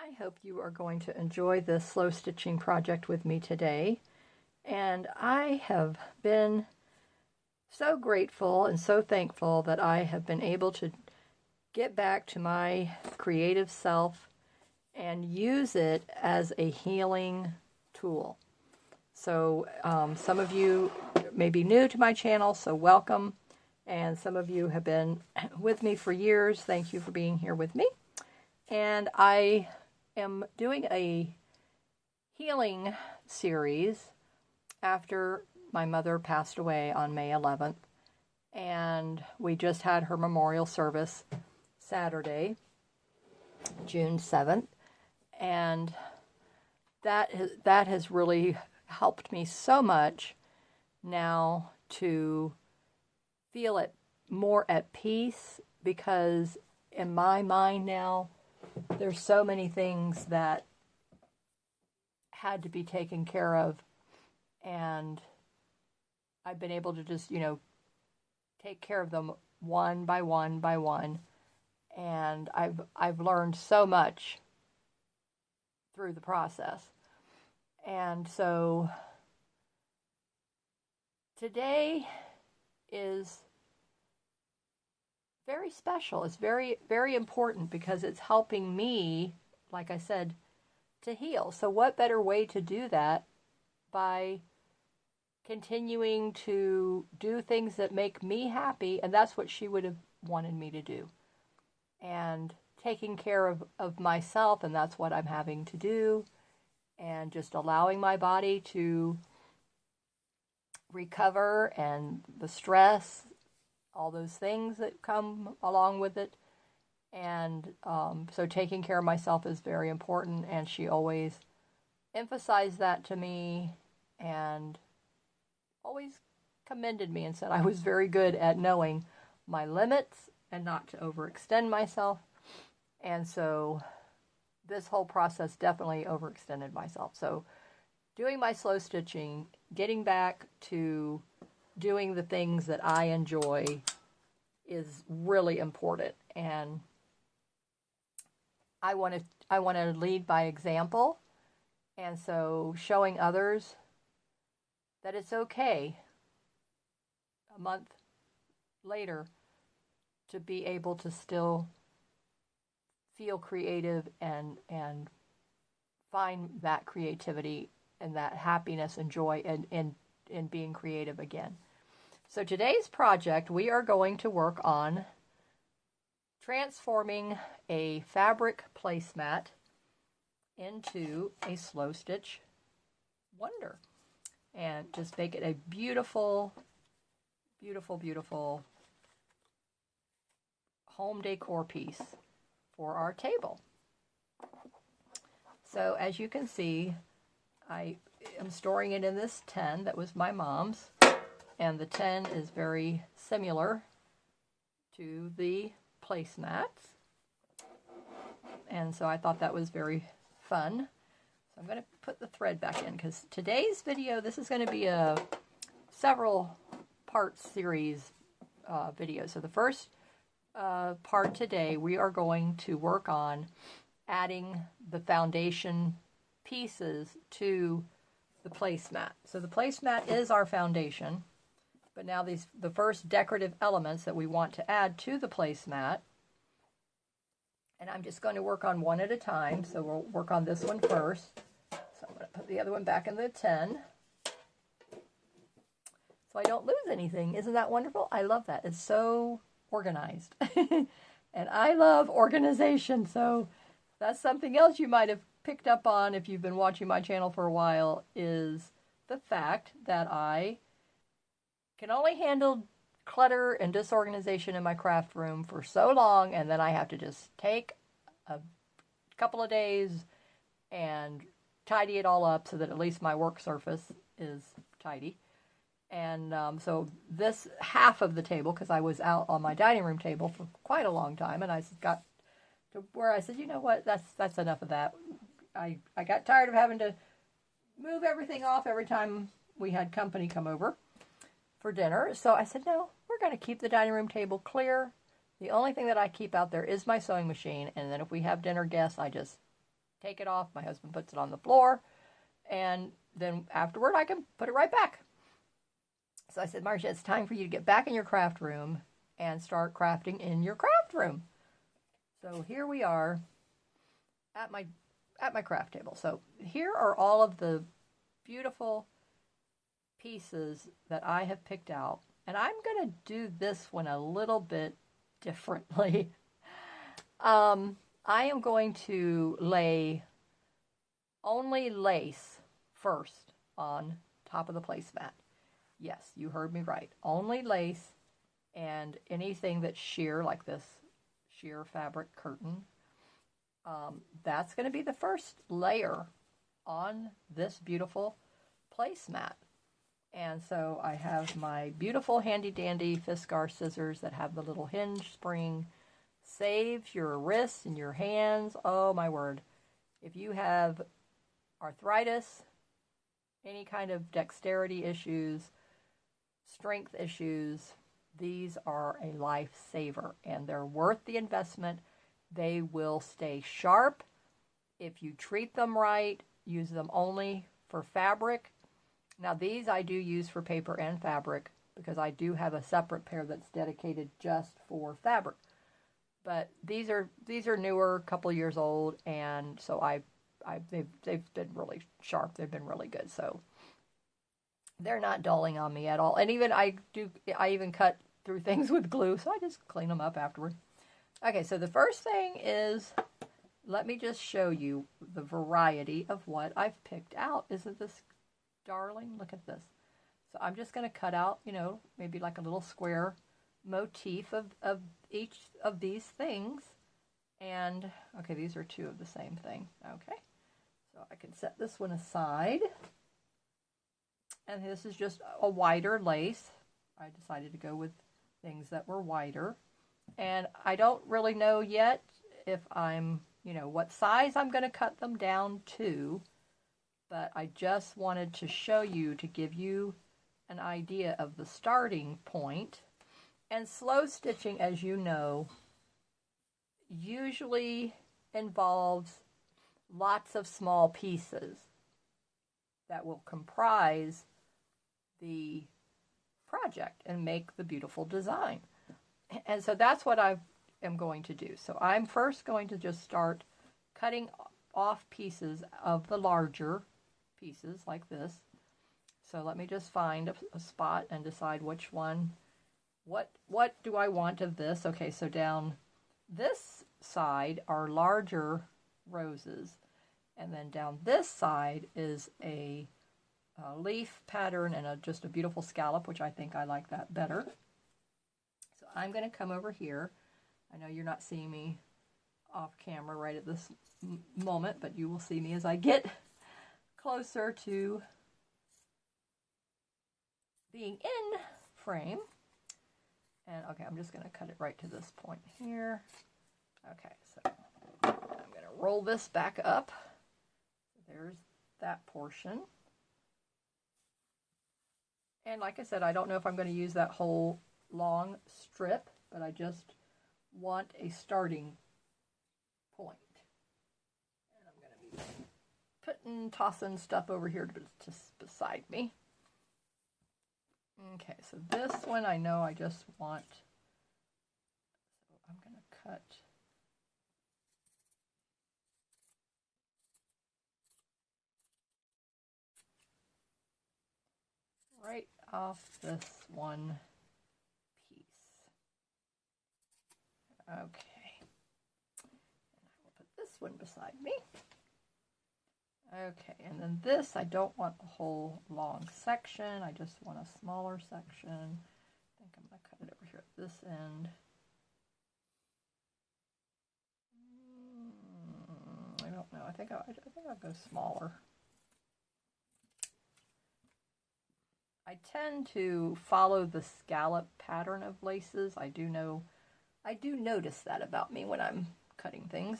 I hope you are going to enjoy this slow stitching project with me today. And I have been so grateful and so thankful that I have been able to get back to my creative self and use it as a healing tool. So some of you may be new to my channel, so welcome. And some of you have been with me for years. Thank you for being here with me. And I am doing a healing series after my mother passed away on May 11th. And we just had her memorial service Saturday, June 7th. And that has really helped me so much now to feel it more at peace, because in my mind now, there's so many things that had to be taken care of, and I've been able to just, take care of them one by one by one, and I've learned so much through the process. And so today is very special. It's very, very important because it's helping me, like I said, to heal. So what better way to do that by continuing to do things that make me happy, and that's what she would have wanted me to do. And taking care of myself, and that's what I'm having to do, and just allowing my body to recover, and the stress, all those things that come along with it. And so taking care of myself is very important, and she always emphasized that to me and always commended me and said I was very good at knowing my limits and not to overextend myself. And so this whole process definitely overextended myself. So doing my slow stitching, getting back to doing the things that I enjoy is really important. And I want to lead by example. And so showing others that it's okay a month later to be able to still feel creative and find that creativity and that happiness and joy in being creative again. So today's project, we are going to work on transforming a fabric placemat into a slow stitch wonder, and just make it a beautiful, beautiful, beautiful home decor piece for our table. So as you can see, I am storing it in this tin that was my mom's, and the tin is very similar to the placemats, and so I thought that was very fun. So I'm going to put the thread back in, because today's video, this is going to be a several part series video. So the first part today, we are going to work on adding the foundation pieces to the placemat. So the placemat is our foundation, but now the first decorative elements that we want to add to the placemat, and I'm just going to work on one at a time. So we'll work on this one first. So I'm going to put the other one back in the tin so I don't lose anything. Isn't that wonderful? I love that. It's so organized. And I love organization, so that's something else you might have picked up on if you've been watching my channel for a while, is the fact that I can only handle clutter and disorganization in my craft room for so long, and then I have to just take a couple of days and tidy it all up so that at least my work surface is tidy. And so this half of the table, because I was out on my dining room table for quite a long time, and I got to where I said, you know what, that's enough of that. I got tired of having to move everything off every time we had company come over for dinner. So I said, no, we're going to keep the dining room table clear. The only thing that I keep out there is my sewing machine, and then if we have dinner guests, I just take it off. My husband puts it on the floor, and then afterward I can put it right back. So I said, Marcia, it's time for you to get back in your craft room and start crafting in your craft room. So here we are at my craft table. So here are all of the beautiful pieces that I have picked out. And I'm going to do this one a little bit differently. I am going to lay only lace first on top of the placemat. Yes, you heard me right. Only lace and anything that's sheer, like this sheer fabric curtain. That's going to be the first layer on this beautiful placemat. And so I have my beautiful handy dandy Fiskar scissors that have the little hinge spring. Saves your wrists and your hands. Oh my word. If you have arthritis, any kind of dexterity issues, strength issues, these are a lifesaver and they're worth the investment. They will stay sharp if you treat them right. Use them only for fabric. Now these I do use for paper and fabric because I do have a separate pair that's dedicated just for fabric. But these are newer, a couple years old, and so they've been really sharp. They've been really good. So they're not dulling on me at all. And even I even cut through things with glue, so I just clean them up afterward. Okay, so the first thing is, let me just show you the variety of what I've picked out. Isn't this darling? Look at this. So I'm just going to cut out, maybe like a little square motif of each of these things. And, okay, these are two of the same thing. Okay, so I can set this one aside. And this is just a wider lace. I decided to go with things that were wider. And I don't really know yet if I'm, what size I'm going to cut them down to. But I just wanted to show you, to give you an idea of the starting point. And slow stitching, as you know, usually involves lots of small pieces that will comprise the project and make the beautiful design. And so that's what I am going to do. So I'm first going to just start cutting off pieces of the larger pieces like this. So let me just find a spot and decide which one, what do I want of this. Okay, so down this side are larger roses, and then down this side is a leaf pattern and just a beautiful scallop, which I think I like that better. So I'm going to come over here. I know you're not seeing me off camera right at this moment, but you will see me as I get closer to being in frame. And okay, I'm just going to cut it right to this point here. Okay, so I'm going to roll this back up. There's that portion. And like I said, I don't know if I'm going to use that whole long strip, but I just want a starting point. And I'm going to be tossing stuff over here just beside me. Okay, so this one I know I just want, so I'm going to cut right off this one piece. Okay, and I will put this one beside me. Okay, and then this, I don't want a whole long section. I just want a smaller section. I think I'm going to cut it over here at this end. I don't know. I think I'll go smaller. I tend to follow the scallop pattern of laces. I do notice that about me when I'm cutting things.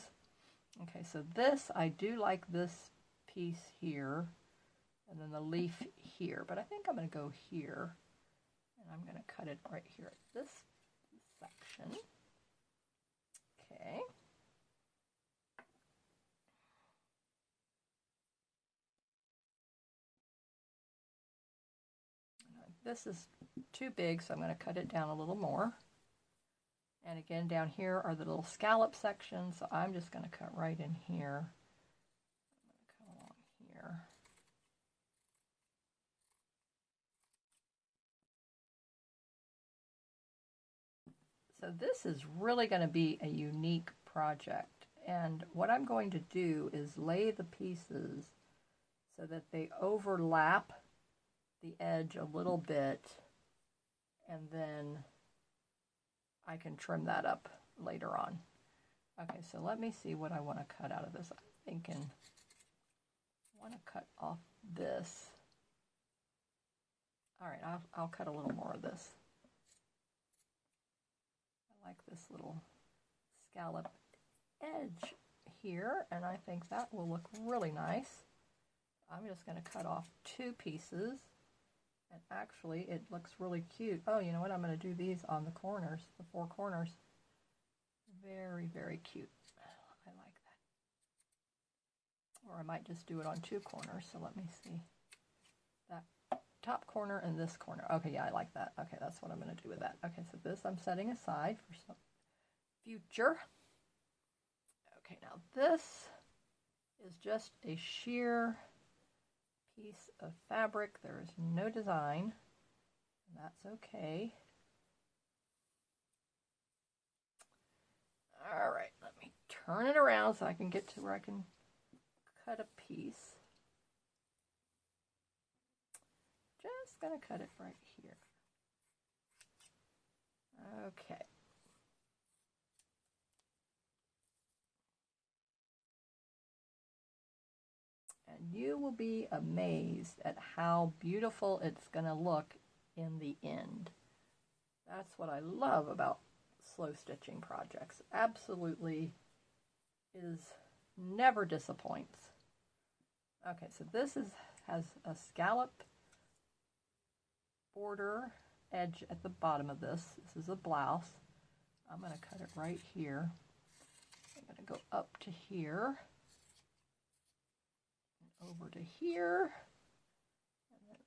Okay, so this, I do like this piece here, and then the leaf here, but I think I'm going to go here, and I'm going to cut it right here at this section. Okay. this is too big, so I'm going to cut it down a little more. And again, down here are the little scallop sections, so I'm just going to cut right in here. I'm going to come along here. So this is really going to be a unique project. And what I'm going to do is lay the pieces so that they overlap the edge a little bit, and then I can trim that up later on. Okay, so let me see what I want to cut out of this. I'm thinking I want to cut off this. All right, I'll cut a little more of this. I like this little scallop edge here, and I think that will look really nice. I'm just going to cut off 2 pieces, and actually it looks really cute. Oh, you know what? I'm going to do these on the corners, the 4 corners. Very, very cute. I like that. Or I might just do it on 2 corners, so let me see. That top corner and this corner. Okay, yeah, I like that. Okay, that's what I'm going to do with that. Okay, so this I'm setting aside for some future. Okay, now this is just a sheer piece of fabric. There is no design, and that's okay. All right, let me turn it around so I can get to where I can cut a piece. Just gonna cut it right here. Okay. And you will be amazed at how beautiful it's going to look in the end. That's what I love about slow stitching projects. Absolutely never disappoints. Okay, so this has a scallop border edge at the bottom of this. This is a blouse. I'm going to cut it right here. I'm going to go up to here. Over to here, and then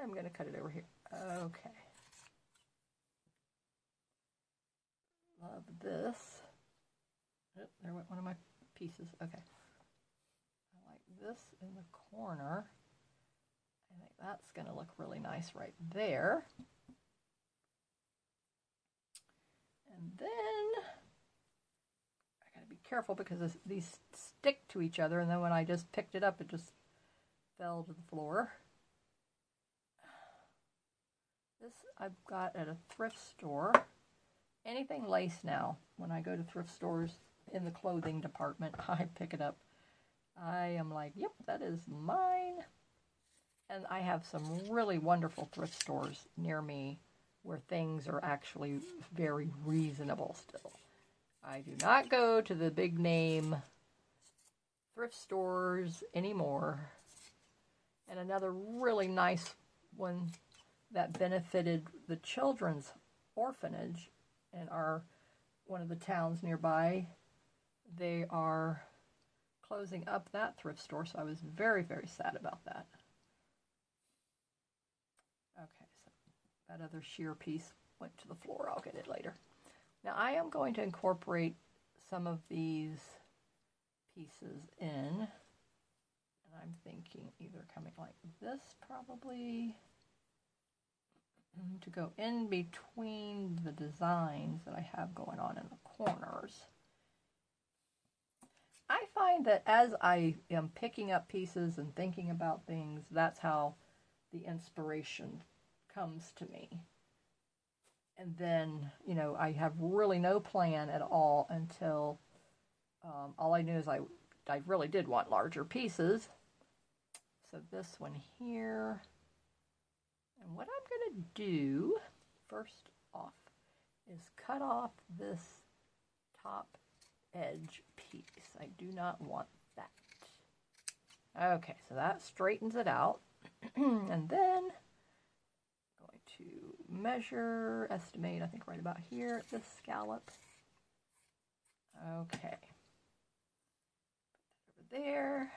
I'm going to cut it over here. Okay. Love this. Oh, there went one of my pieces. Okay. I like this in the corner. I think that's going to look really nice right there. And then be careful because these stick to each other, and then when I just picked it up, it just fell to the floor. This I've got at a thrift store. Anything lace now, when I go to thrift stores in the clothing department, I pick it up. I am like, yep, that is mine. And I have some really wonderful thrift stores near me where things are actually very reasonable still. I do not go to the big name thrift stores anymore. And another really nice one that benefited the children's orphanage in one of the towns nearby, they are closing up that thrift store, so I was very, very sad about that. Okay, so that other sheer piece went to the floor. I'll get it later. Now I am going to incorporate some of these pieces in, and I'm thinking either coming like this probably to go in between the designs that I have going on in the corners. I find that as I am picking up pieces and thinking about things, that's how the inspiration comes to me. And then, you know, I have really no plan at all until all I knew is I really did want larger pieces. So this one here. And what I'm going to do first off is cut off this top edge piece. I do not want that. Okay, so that straightens it out. And then to measure, estimate, I think right about here at this scallop. Okay. Put that over there.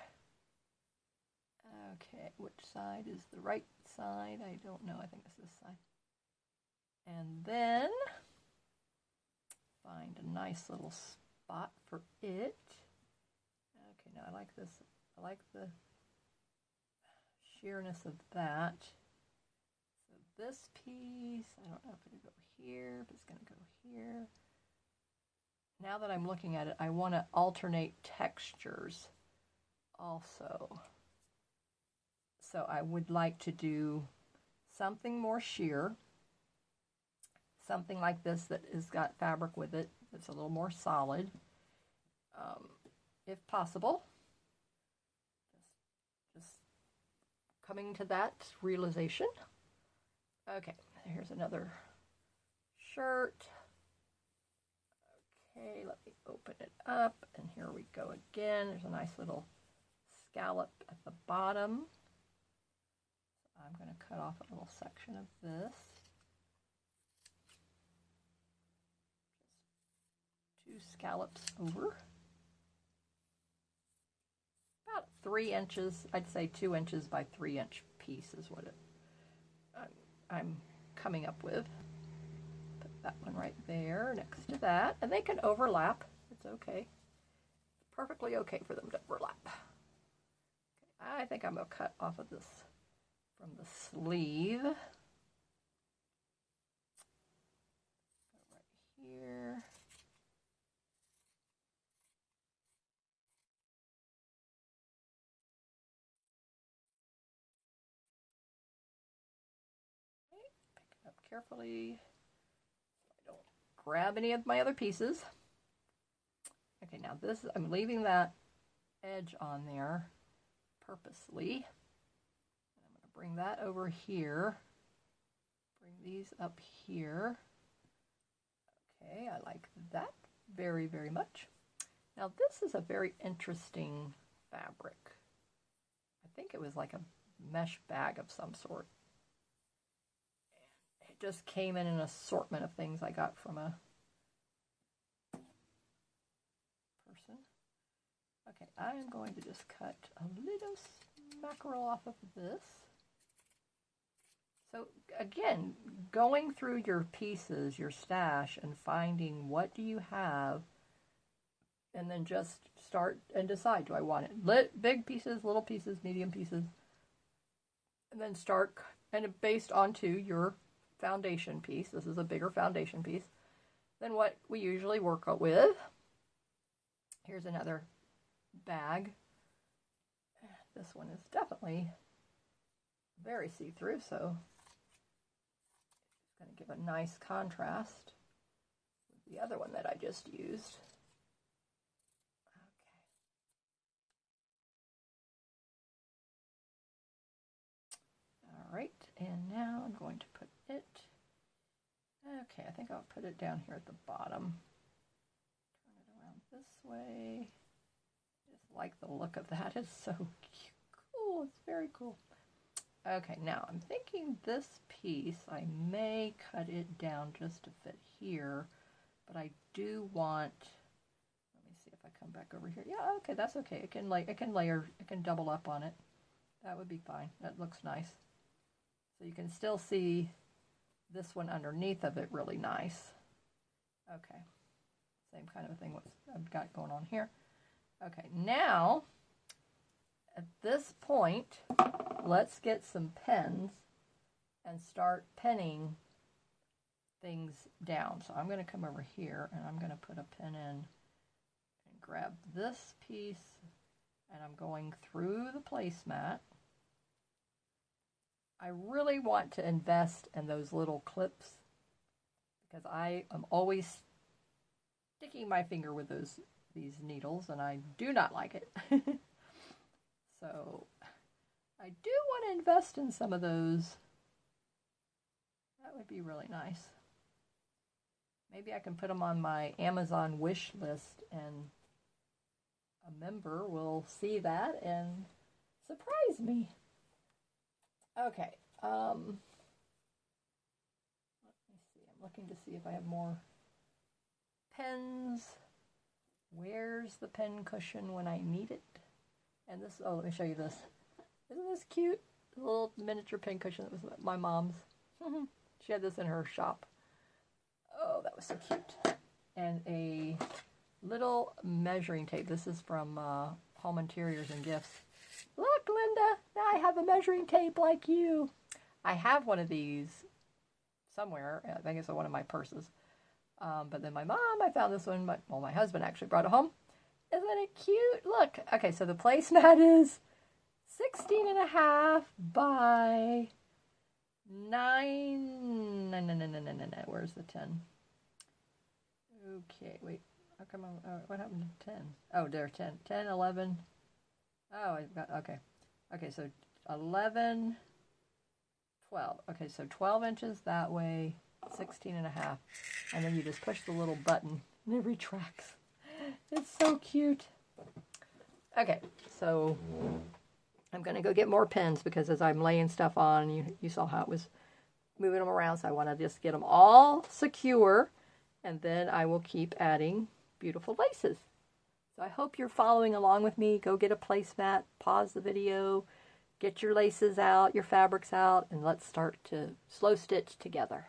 Okay, which side is the right side? I don't know. I think it's this side. And then find a nice little spot for it. Okay, now I like this. I like the sheerness of that. So this piece, I don't know if it'll go here, if it's going to go here. Now that I'm looking at it, I want to alternate textures also. So I would like to do something more sheer, something like this that has got fabric with it that's a little more solid, if possible. Just coming to that realization. Okay, here's another shirt. Okay, let me open it up, and here we go again. There's a nice little scallop at the bottom. So I'm going to cut off a little section of this. Just 2 scallops over. About 3 inches, I'd say 2 inches by 3 inch piece is what I'm coming up with. That one right there next to that, and they can overlap. It's okay. It's perfectly okay for them to overlap. Okay, I think I'm going to cut off of this from the sleeve. Go right here. Okay, pick it up carefully. Grab any of my other pieces. Okay, now this, I'm leaving that edge on there purposely. And I'm going to bring that over here. Bring these up here. Okay, I like that very, very much. Now this is a very interesting fabric. I think it was like a mesh bag of some sort. It just came in an assortment of things I got from a person. Okay, I am going to just cut a little mackerel off of this. So again, going through your pieces, your stash, and finding what do you have, and then just start and decide, do I want it big pieces, little pieces, medium pieces, and then start, and based onto your foundation piece. This is a bigger foundation piece than what we usually work with. Here's another bag. This one is definitely very see-through, so it's going to give a nice contrast with the other one that I just used. Okay. All right, and now I'm going to put it, okay, I think I'll put it down here at the bottom. Turn it around this way. I just like the look of that. It's so cool. It's very cool. Okay, now I'm thinking this piece, I may cut it down just to fit here, but I do want, let me see if I come back over here. Yeah, okay, that's okay. It can layer, it can double up on it. That would be fine. That looks nice. So you can still see this one underneath of it really nice. Okay, same kind of thing what I've got going on here. Okay, now at this point, let's get some pens and start penning things down. So I'm going to come over here and I'm going to put a pen in and grab this piece, and I'm going through the placemat. I really want to invest in those little clips because I am always sticking my finger with these needles, and I do not like it. So I do want to invest in some of those. That would be really nice. Maybe I can put them on my Amazon wish list, and a member will see that and surprise me. Okay, let me see. I'm looking to see if I have more pens. Where's the pen cushion when I need it? And this, oh, let me show you this. Isn't this cute? little miniature pincushion that was my mom's. She had this in her shop. Oh, that was so cute. And a little measuring tape. This is from Home Interiors and Gifts. Look, Linda, now I have a measuring tape like you. I have one of these somewhere. I think it's in one of my purses. But then I found this one. My husband actually brought it home. Isn't it cute? Look. Okay, so the placemat is 16.5 by 9. No. Where's the 10? Okay, wait. How come what happened to 10? Oh, there, 10. 10, 11. Oh, I've got, okay. Okay, so 11, 12. Okay, so 12 inches that way, 16.5. And then you just push the little button and it retracts. It's so cute. Okay, so I'm going to go get more pins because as I'm laying stuff on, you saw how it was moving them around, so I want to just get them all secure, and then I will keep adding beautiful laces. So I hope you're following along with me. Go get a placemat, pause the video, get your laces out, your fabrics out, and let's start to slow stitch together.